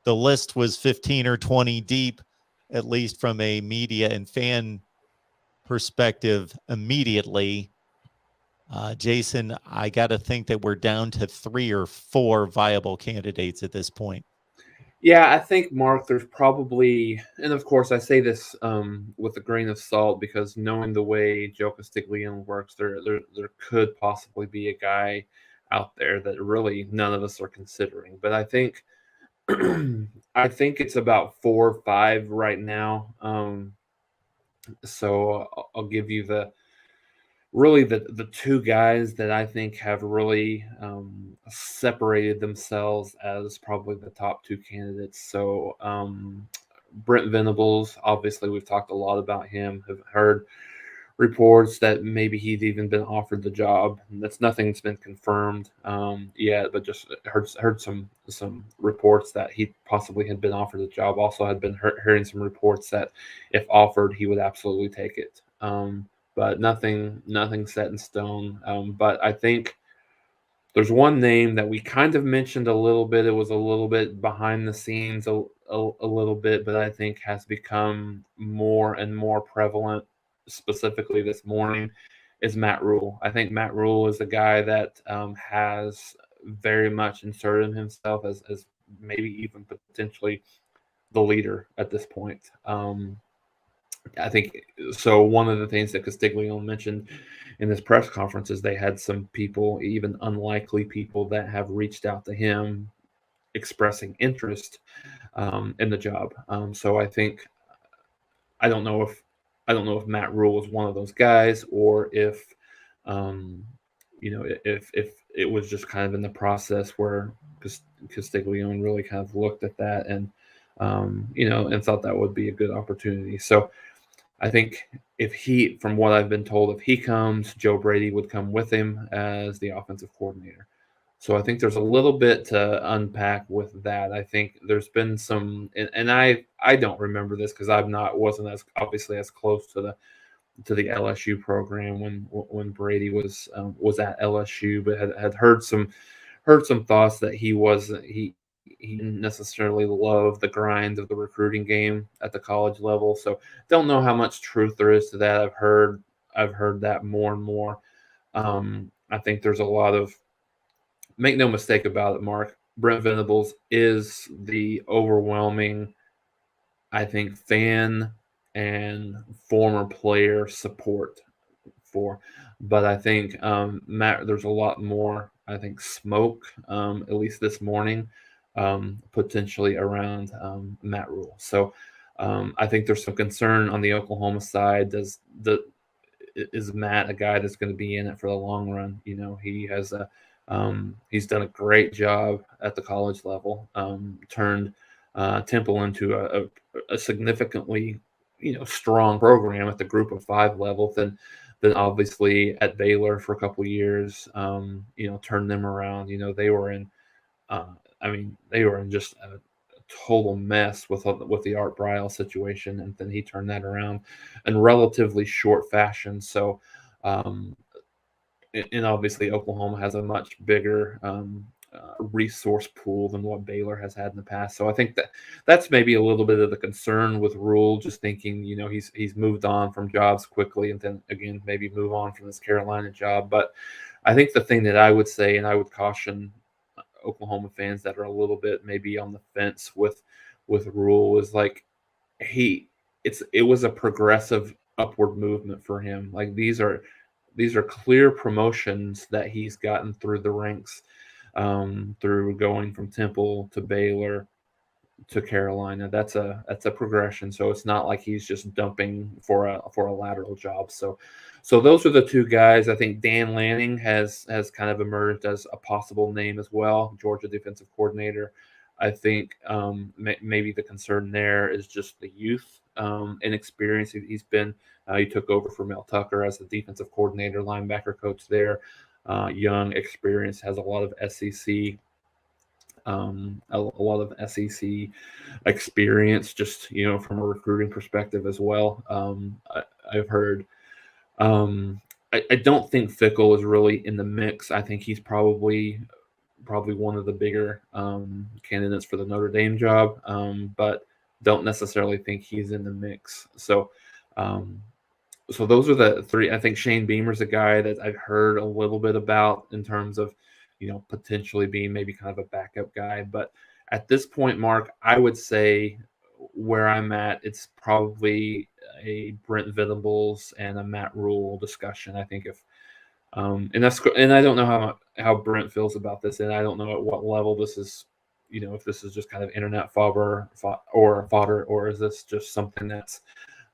the list was 15 or 20 deep, at least from a media and fan perspective immediately. Jason, I got to think that we're down to 3 or 4 viable candidates at this point. Yeah, I think, Mark, there's probably, and of course I say this with a grain of salt, because knowing the way Joe Castiglione works, there could possibly be a guy out there that really none of us are considering. But I think I think it's about 4 or 5 right now. So I'll give you the two guys that I think have really separated themselves as probably the top 2 candidates. So Brent Venables, obviously we've talked a lot about him, have heard reports that maybe he's even been offered the job. That's nothing's been confirmed yet, but just heard some reports that he possibly had been offered the job. Also had been hearing some reports that if offered, he would absolutely take it. But nothing set in stone. But I think there's one name that we kind of mentioned a little bit. It was a little bit behind the scenes, a little bit, but I think has become more and more prevalent, specifically this morning, is Matt Rhule. I think Matt Rhule is a guy that has very much inserted himself as maybe even potentially the leader at this point. I think so. One of the things that Castiglione mentioned in this press conference is they had some people, even unlikely people, that have reached out to him expressing interest in the job. So I think I don't know if Matt Rhule is one of those guys, or if if it was just kind of in the process where Castiglione really kind of looked at that and and thought that would be a good opportunity. So I think from what I've been told, if he comes, Joe Brady would come with him as the offensive coordinator. So I think there's a little bit to unpack with that. I think there's been some, and I don't remember this because wasn't as obviously as close to the LSU program when Brady was at LSU, but had heard some thoughts that he didn't necessarily love the grind of the recruiting game at the college level. So don't know how much truth there is to that. I've heard that more and more. I think there's a lot of, make no mistake about it, Mark, Brent Venables is the overwhelming, I think, fan and former player support for. But I think Matt, there's a lot more, I think, smoke, at least this morning, potentially around Matt Rhule. So I think there's some concern on the Oklahoma side. Is Matt a guy that's going to be in it for the long run? He has he's done a great job at the college level, turned Temple into a significantly strong program at the Group of 5 level. Then obviously at Baylor for a couple of years, turned them around. They were in, they were in just a total mess with the Art Briles situation, and then he turned that around in relatively short fashion. So, and obviously Oklahoma has a much bigger resource pool than what Baylor has had in the past. So I think that's maybe a little bit of the concern with Rhule, just thinking, he's moved on from jobs quickly, and then again maybe move on from this Carolina job. But I think the thing that I would say, and I would caution Oklahoma fans that are a little bit maybe on the fence with Rhule, is like it was a progressive upward movement for him. Like these are clear promotions that he's gotten through the ranks, through going from Temple to Baylor to Carolina. That's a progression. So it's not like he's just dumping for a lateral job. So those are the two guys. I think Dan Lanning has kind of emerged as a possible name as well, Georgia defensive coordinator. I think maybe the concern there is just the youth and experience. He's been he took over for Mel Tucker as the defensive coordinator, linebacker coach there. Young, experience, has a lot of SEC experience, just from a recruiting perspective as well. I've heard. I don't think Fickle is really in the mix. I think he's probably probably one of the bigger candidates for the Notre Dame job, but don't necessarily think he's in the mix. So, so those are the three. I think Shane Beamer's a guy that I've heard a little bit about in terms of, potentially being maybe kind of a backup guy. But at this point, Mark, I would say where I'm at, it's probably a Brent Venables and a Matt Rhule discussion. I think if and I don't know how Brent feels about this, and I don't know at what level this is. If this is just kind of internet fodder, or is this just something that's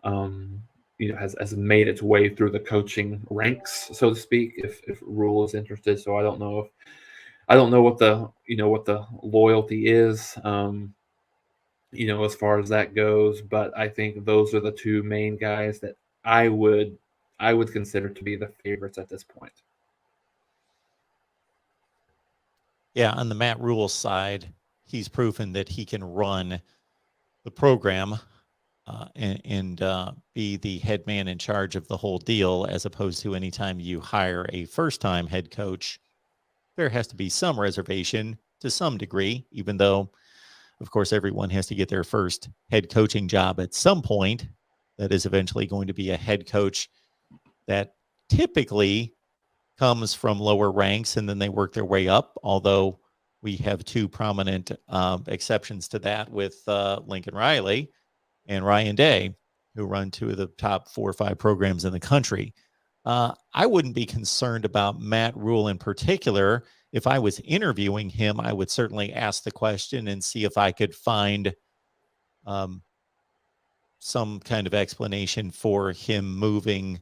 has made its way through the coaching ranks, so to speak. If Rhule is interested, so I don't know what the loyalty is. As far as that goes, but I think those are the two main guys that I would consider to be the favorites at this point. Yeah, on the Matt Rhule side, he's proven that he can run the program and be the head man in charge of the whole deal, as opposed to anytime you hire a first-time head coach, there has to be some reservation to some degree, even though, of course, everyone has to get their first head coaching job at some point. That is eventually going to be a head coach that typically comes from lower ranks and then they work their way up, although we have two prominent exceptions to that with Lincoln Riley and Ryan Day, who run two of the top 4 or 5 programs in the country. I wouldn't be concerned about Matt Rhule in particular. If I was interviewing him, I would certainly ask the question and see if I could find some kind of explanation for him moving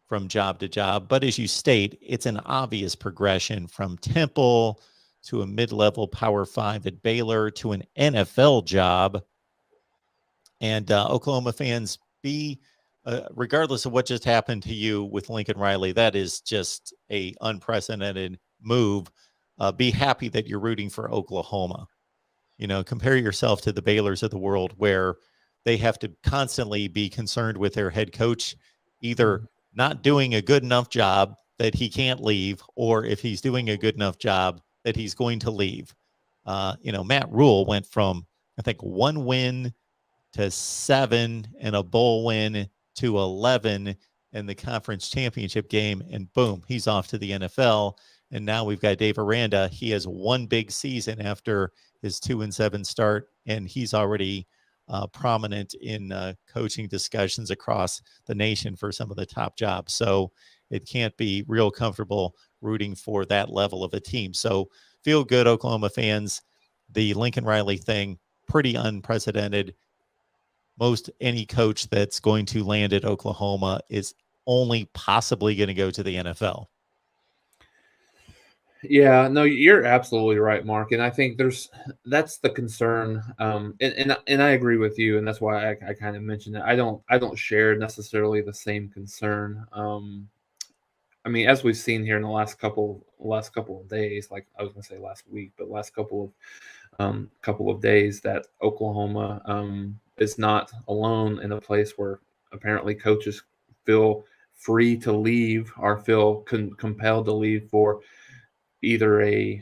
from job to job. But as you state, it's an obvious progression from Temple to a mid-level Power 5 at Baylor to an NFL job. And Oklahoma fans, regardless of what just happened to you with Lincoln Riley, that is just a unprecedented move. Be happy that you're rooting for Oklahoma. Compare yourself to the Baylors of the world, where they have to constantly be concerned with their head coach either not doing a good enough job that he can't leave, or if he's doing a good enough job that he's going to leave. Matt Rhule went from, I think, 1 win to 7 and a bowl win to 11 in the conference championship game, and boom, he's off to the NFL. And now we've got Dave Aranda. He has 1 big season after his 2-7 start, and he's already prominent in coaching discussions across the nation for some of the top jobs. So it can't be real comfortable rooting for that level of a team. So feel good, Oklahoma fans. The Lincoln Riley thing, pretty unprecedented. Most any coach that's going to land at Oklahoma is only possibly going to go to the NFL. Yeah, no, you're absolutely right, Mark. And I think that's the concern. And I agree with you, and that's why I kind of mentioned it. I don't share necessarily the same concern. I mean, as we've seen here in the last couple of days, like I was gonna say last week, but last couple of days, that Oklahoma is not alone in a place where apparently coaches feel free to leave or feel compelled to leave for either a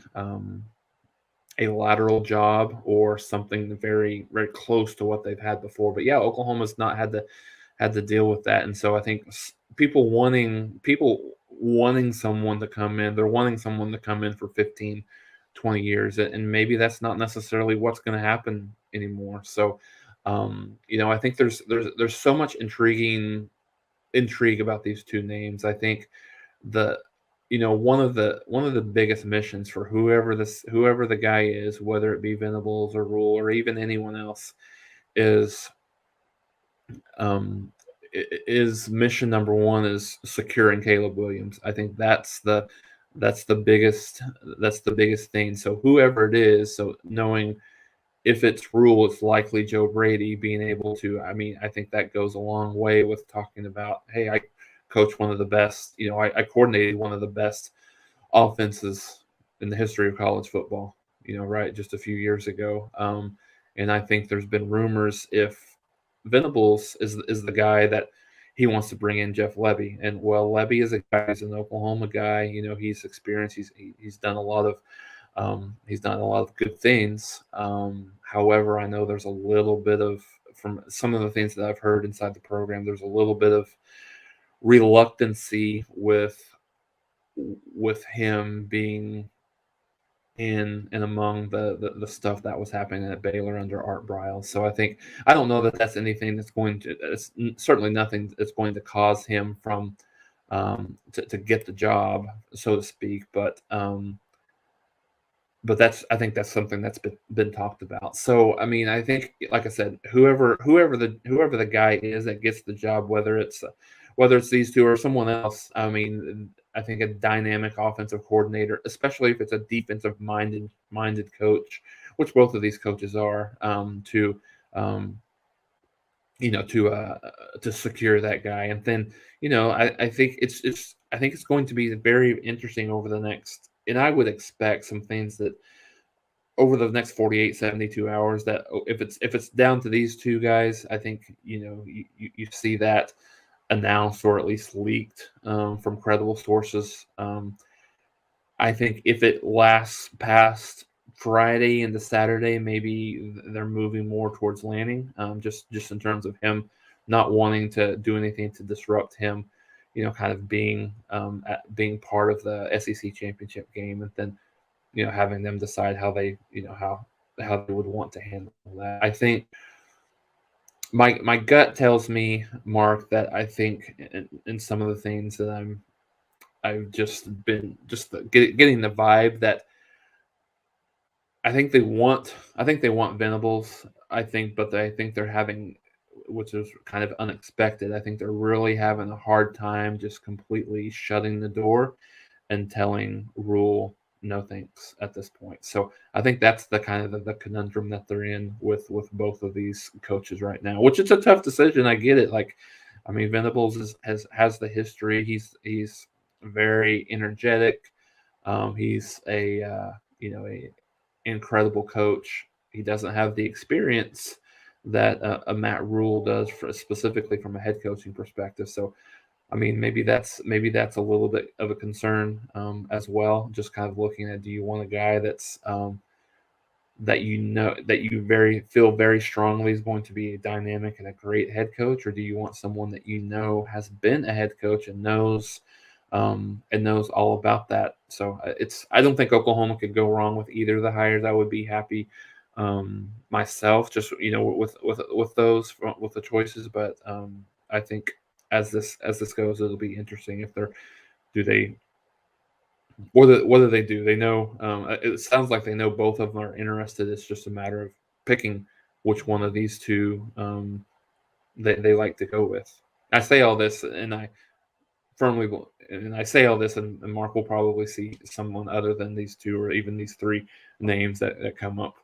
lateral job or something very, very close to what they've had before. But yeah, Oklahoma's not had to deal with that, and so I think people wanting someone to come in, they're wanting someone to come in for 15, 20 years, and maybe that's not necessarily what's going to happen anymore. So, I think there's so much intrigue about these two names. I think one of the biggest missions for whoever the guy is, whether it be Venables or Rhule or even anyone else, is mission number one is securing Caleb Williams. I think that's the biggest thing. So whoever it is, so knowing if it's Rhule, it's likely Joe Brady being able to. I mean, I think that goes a long way with talking about, hey, I coached one of the best. I coordinated one of the best offenses in the history of college football. Right, just a few years ago. And I think there's been rumors if Venables is the guy that he wants to bring in Jeff Lebby, and well, Lebby is a guy, he's an Oklahoma guy. He's experienced. He's done a lot of He's done a lot of good things. However, I know there's a little bit of, from some of the things that I've heard inside the program, there's a little bit of reluctancy with him being in and among the stuff that was happening at Baylor under Art Briles. So I don't know that that's anything that's going to, it's certainly nothing that's going to cause him from to get the job, so to speak. But I think that's something that's been talked about. So I mean, I think, like I said, whoever the guy is that gets the job, whether it's these two or someone else, I mean, I think a dynamic offensive coordinator, especially if it's a defensive minded coach, which both of these coaches are, um, to secure that guy. And then, I think it's going to be very interesting over the next, and I would expect some things that over the next 48, 72 hours, that if it's down to these two guys, I think, you see that announced or at least leaked from credible sources. I think if it lasts past Friday into Saturday, maybe they're moving more towards Lanning, just in terms of him not wanting to do anything to disrupt him, kind of being part of the SEC championship game, and then having them decide how they how they would want to handle that. I think my gut tells me, Mark, that I think in some of the things that I've just been getting the vibe that I think they want Venables. But I think they're having, which is kind of unexpected, I think they're really having a hard time just completely shutting the door and telling Rhule no thanks at this point. So I think that's the kind of the conundrum that they're in with both of these coaches right now, which is a tough decision. I get it. Like, I mean, Venables has the history. He's very energetic. He's a incredible coach. He doesn't have the experience that a Matt Rhule does, specifically from a head coaching perspective. So, I mean, maybe that's a little bit of a concern as well. Just kind of looking at, do you want a guy that's that you feel very strongly is going to be a dynamic and a great head coach, or do you want someone that has been a head coach and knows all about that? So I don't think Oklahoma could go wrong with either of the hires. I would be happy myself, just with those, with the choices. But I think as this goes, it'll be interesting if what do they do? They know. It sounds like they know both of them are interested. It's just a matter of picking which one of these two they like to go with. I say all this, and I say all this, and Mark will probably see someone other than these two or even these three names that come up